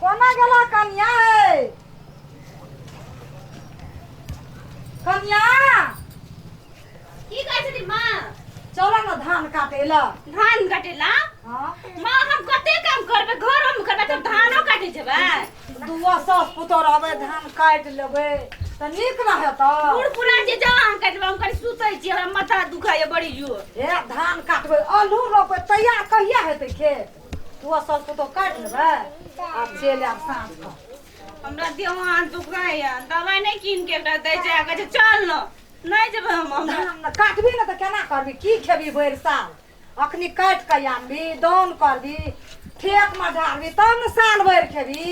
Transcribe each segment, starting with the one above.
कोना गेला कन्या है कन्या की कहै छथि माँ? चल न धान काटे ला। धान काटेला? हाँ माँ हम कते काम करबे, घर में करबे त धानो काटे जेबै। दुआ सास पुतोर आबे धान काट लेबे त नीक न हेतौ। बूढ़ पुरान जे जान काटबे हम कनी सुतै छी, हमरा माथा दुखाय बड़ी जोर। हे धान काटबे आलू रोपे तैयार कहिया हेतै खेत? दुआ सास पुतोर काट लेबे आ चल आब साँझ क। हमरा देह हाथ दुखाय, दवाई नहीं कीन के एकटा दै छै, कहै छै चल न। नहीं जेबै हम धान काटबी न त केना करबी? की खेबी भरि साल? अखनी काट के आनबी, दौन करबी, खेत में ढारबी तब न साल भरि खेबी।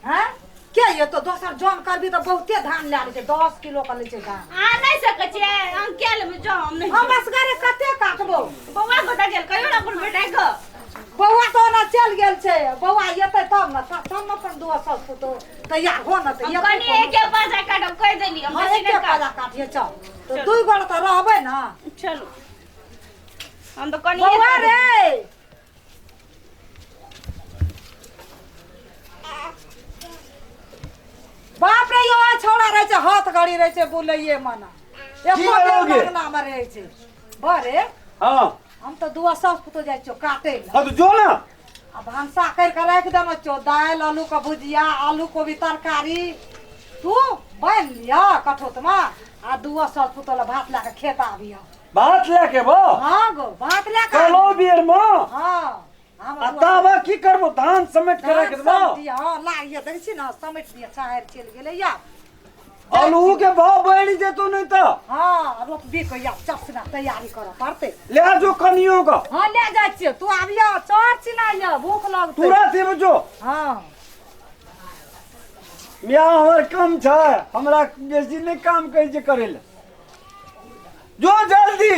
हैं के ये तो दोसर जौन करबी त बहुते धान लै छै, 10 किलो के ले छै धान। आ नहीं सकै छै, हम के लेबै जाओ हम नहीं। हम असगरे कते काटबो? बौआ कतऽ गेल कहियो ना अपन बेटा के। बौआ तो ना चल गेल छै, बौआ येतै तब न तब न अपन दुआ सास पुतोर तैयार हो न त हम येतै। कनी एके पासा काटब कह देली हम हां बेसी एके नहीं पाजा काटब। काटिए चल। तो दुई गोड़ त रहबै न। चलो हम तो कनी बौआ रे बाप रे यो छोड़ा रहे छै, हाथ गड़ी रहे छै बुलैये मना की करोगे? मंगना में रहे छै। बरे हाँ हम तो दुआ सास पुतोर जाय छौ काटे ला। हाँ तो जो ना। अब भंसा कर के रख देना छो, दाल आलू का भुजिया, आलू कोबी तरकारी तू बन लिया कठोत में आ दुआ सास पुतोर ला भात ला के खेत आबिया। भात लेके बो हां गो भात ला के चलो बियर में हां हम अतावा की करबो? धान समेट के रख देबो। हां लाइए देखै छी न समेट दिया चाहर चल गेले या। आलू के भाव बढ़ जेतो नहीं तो। हां रोपबी को या चपसना तैयारी कर पड़ते। ले जो कनियो का। हां ले जाय छी, तू आबिया चार चिना ले भूख लगते। तुरंत ही बजो। हां मियां हमर कम छ, हमरा बेसी नहीं काम कहि जे करेला। जो जल्दी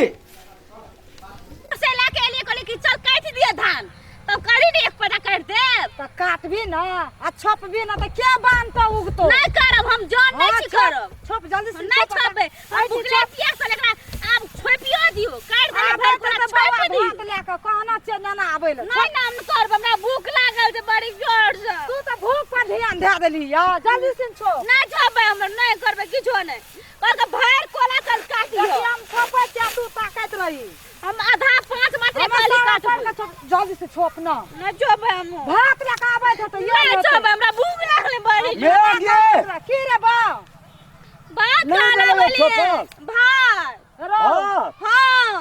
से लेके एलिए कहली कि चल काट दिए धान, तब करी नहीं एक पता काट दे। त काटबी न आ छपबी न त के बांध त उगतो। नहीं करब हम जान नहीं छी करब। छप जल्दी से नहीं छपबे हम भूखले पियास से लेकरा आब छोपियो दियो काट दे भर कोना छोपि दियो। भात ले के कहना छै नाना आबै ले। नहीं ना हम करब, हमरा भूख लागल छै बड़ी जोर से। तू त भूख पर ध्यान दे देली या जल्दी से छो। नहीं छपबे हम नहीं करबे किछो नहीं। पर के भर कोला कल काटियो। हम छपै छै तू ताकत रही। हम आधा 5 मात्र खाली काटब। जल्दी से छोप न। नहीं छपबे हम। भात ले के आबै छै त ये नहीं छपबे हमरा भूख लागले बड़ी ले जोर। गे की रे बा भात नहीं खाना देबै बोलिए छपल। भात। हाँ हां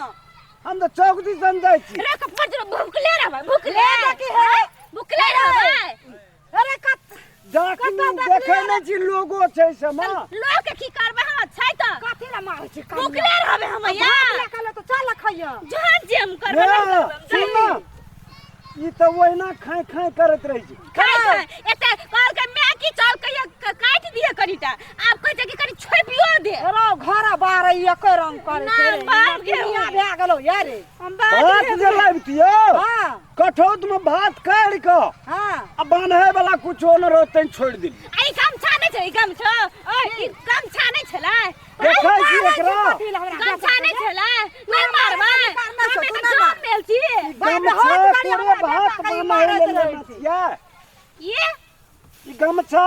हम तो चौकदी समझै छी। रे कपड़ भूखले रहबै भूखले ले की है? भूखले रहबै। अरे कत जाके देखे नहीं छी लोगो छै समा। लोग के की करबै हम छै त काठी ला मारै छै काम। भूखले रहबै हम या ले के तो चल खइया। जहन जे हम करबै ले नहीं सुन करबै। ई तो वहिना खाय खाय करत रही छी। खाय एते कहल के मैं की चल के काट दिए कनीटा, आब कहै छै कि कनी छोपियो दे। रो घर बाहर एक रंग करे छै रे। बाप रे। दुनिया भे गेलो या रे। हम भात जे लाबितियो हां कठौत में भात काढ़ के हां आ बान्हे वाला कुछो न रहते छोड़ दी। आई काम छाने छै, काम छ ओए काम छाने छलै। देखै छी एकरा काम छाने छलै नहीं मारबै। हमें तो जान देल छी। गमछा तोरे भात बान्हे ले लेलिया। ये ई गमछा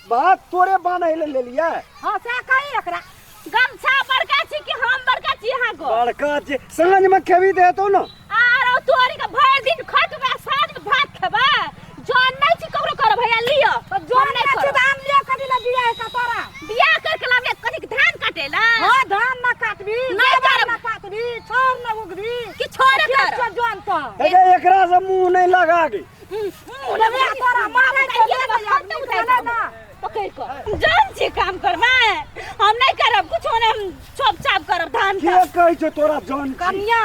भात तोरे बान्हे ले लिया। हां से कही एकरा गमछा बड़का छी कि हम बड़का छी यहाँ को? बड़का जे साँझ में खेबी देतो न। आरो तोरी के भर दिन खटबे साँझ में भात खेबे। जान नहीं छी ककरो कर भैया लियो। जोन नहीं छै धान ले कदी ला बिया का तोरा। बियाह करके लाबे कथि के धान काटेला। हां धान न काटबी नहीं करब। न काटबी छोड़ न उगबी कि छोड़े कर। के जोन तो अरे एकरा से मुंह नहीं लगा गे। मुंह तोरा मारे छै ले ना पकड़ को जान छी काम करबे। हम नहीं करब कुछो नहीं, हम चोप चाप करब धान के का। कहै छै तोरा जान छी? कन्या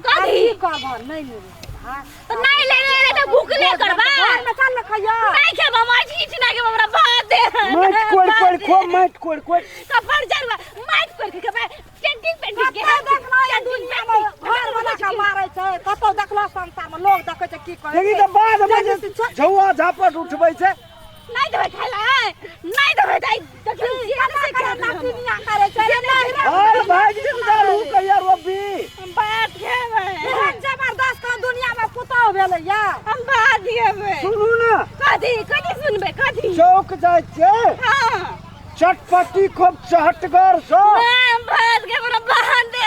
कथी कहब नहीं ले। हां तो नहीं ले तो भूखले करबे। घर में चल खइया। नहीं खेब हम आज किछ ना के हमरा भात दे। माइट कोड़ खो माइट कोड़ कपड़ जरवा माइट कोड़ के खेबे। पेंटिंग के कतो देखना ये दुनिया में घर वाला का मारे छै। कतो देखला संसार में लोग देखे छै की करे। लेकिन तो बाद में झौआ झापट उठबै छै। नहीं देबै खाइला नहीं देबै दाई देखियो केना करे दुनिया करे छै रे नहीं हाल भाग जे दारू कहिया रोबी। हम बात खेबै। एहन जबरदस्त का दुनिया में पुतौ भेलै या। हम बात खेबै। सुनू ना कथी रुक जाए छे हाँ चटपटी खूब चहटगर सो मैं भात के बड़ा बहान दे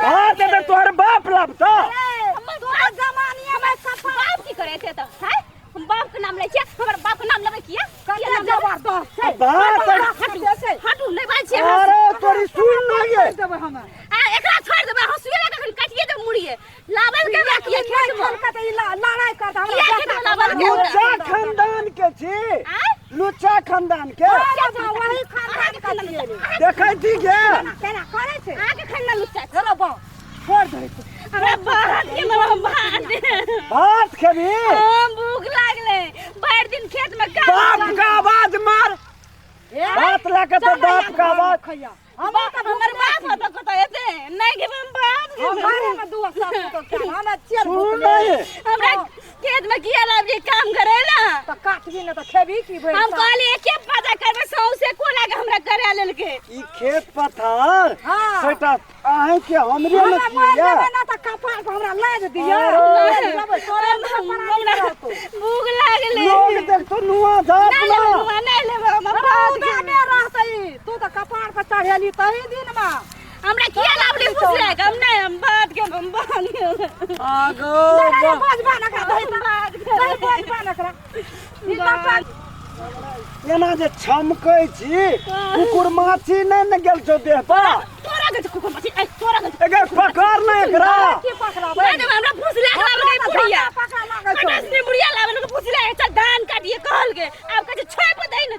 भात दे तोहर बाप लाबता तो जमानिया में सब बाप की करे थे तो हैं हम बाप के नाम ले छिए हमर बाप के नाम लेबे किया कते जबरदस्त छै बात हटू नहीं बात छिए अरे तोरी सुन ना ये देबै हम आ एकरा छोड़ देबे हंसुए लगा कखन काटिए दे मुड़िए लाबल के बा किए खेत में कते लड़ाई करत हमरा किया खेत में लाबल के लुच्चा खानदान के छी लुच्चा खानदान के वही खानदान के लिए देखै थी के केना करे छै आके खन्ना लुच्चा चलो बा छोड़ दे हमरा बात के हम भात दे भात खेबी हम भूख लागले भर दिन खेत में काम बाप का आवाज मार भात लाके तो बाप का आवाज खैया हमर बाप होता कत एते नहीं के हम भात हमारे में दुआ सब तो क्या हम चल सुन नहीं हमरा खेत में किया लाबी काम करेला तो काटबी न तो खेबी की भइल हम कहली एके पता करबे सौसे कोला के हमरा करे लेल के ई खेत पथार हाँ। सेटा आहे के हमरे में किया ना तो कपार को हमरा लाद दिया भूख लागले लोग देख तो नुआ जात नहीं ना लेबे नहीं लेबे हम भात में रहतई तू तो कपार पर चढ़ेली तही दिन में हमरा किया लाबली पूछले हम नहीं हम भात के हम बन आगो बजबा न का दही बजबा न करा ई पापा एना जे छमकै छी कुकुर माछी नहीं न गेल छौ देह पर तोरा के कुकुर मछली ए तोरा के एके पकड़ न एकरा की पकड़ाबे नहीं हमरा पूछले लाबले बुढ़िया पकड़ा लागै हमरा छै से बुढ़िया लाबले के पूछले चल धान काटिए कहल के अब कहे छोड़ दे न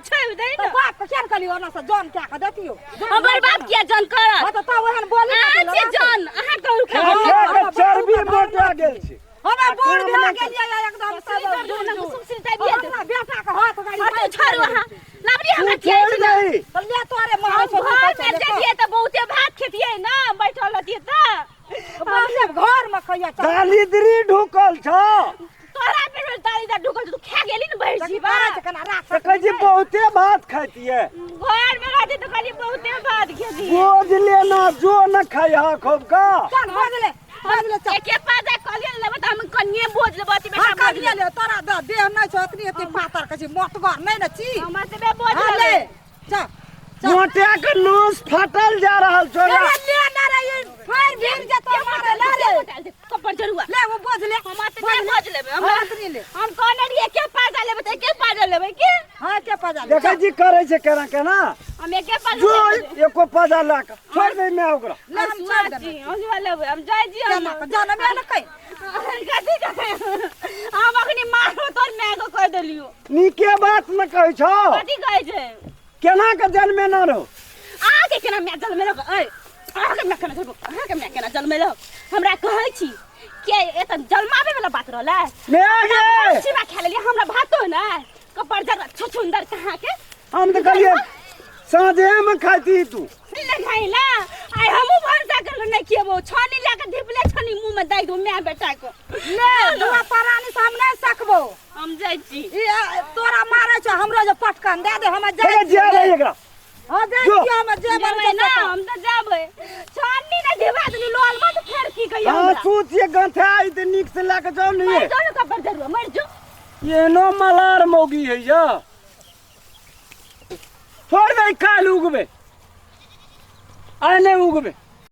तो बाप के केन कली ओना से जान क्या के देतियो हमर बाप किया जान कर हां तो ओहन बोली अच्छे जान अहाँ कहू खाके के चर्बी मोटा गेल छी हमरा बोल भा गेलिए एकदम सब सुनता भी है बेटा के हाथ गाड़ी हटो छोड़ वहां लाबली हमरा किया छोड़ नहीं तो ले तोरे मां से घर में जइए त बहुते भात खेतिए ना बैठल रहतिए त घर में खैया दालिद्री ढुकल छ तोरा पे तारी दा ढुकल तू खा गेली न बैठ जी बा कना राख त कह जी बहुते भात खातिए घर में रहती तो खाली बहुते भात खेती बोझ लेना जो न खाया खूब का चल बजले चल एके पादा कलिए लेबे त हम कन्ये बोझ लेबे ती हां बेटा कर ले तोरा देह नहीं छ इतनी इतनी पातर के छी मोटगर नहीं न छी हमर से बोझ हां ले चल मोटे के नोस फाटल जा रहल छ ले ना रे फिर भीड़ जे तो मारे ले ले कपर जरुआ ले वो बोझ ले हम त नहीं बोझ लेबे हम हाथनी ले हम कहने रहिए के पादा लेबे त के पादा लेबे के हां के पजा ले देखै जी करे छै केना हम एके पादा जो एको पजा ला के छोड़ दे मैं ओकरा ले हम छोड़ दे हम लेबे हम जाय जी हम जाना में न कई कथी कथे हम अखनी मारो तोर मैं को कह देलियो नीके बात न कहै छ कथी कहै छै केना के जन्मे न रहो आके केना मैं जल में रह ए आके मैं केना जल आके मैं केना जल में रह हमरा कहै छी के एत जलमावे वाला बात रहला ले गे सीमा खा लेली हमरा भातो ना कपर जरा छुछुंदर कहां के हम त कहलिए साँझे में खाती तू ले खाइला आई हमहु भरसा कर नहीं केबो छानी लाके धिपले छानी मुंह में दाई दो मैं बेटा को ले दुआ परानी से हम नहीं सकबो हम जाय छी ई तोरा मारे छ हमरो जे पटकन दे दे हम जे जाय रे एकरा हां दे जो। दियो हम जे बन जेबै ना हम त जाबै छानी ना धिबा दली लोल मत फेर की कहियो हां हमरा सूत ये गंथा आई त निक से लाके जाओ मर नहीं जाओ ना कपर जरूर मर जाओ ये नो मलार मोगी है या छोड़ दे काल उगबे आने उगबे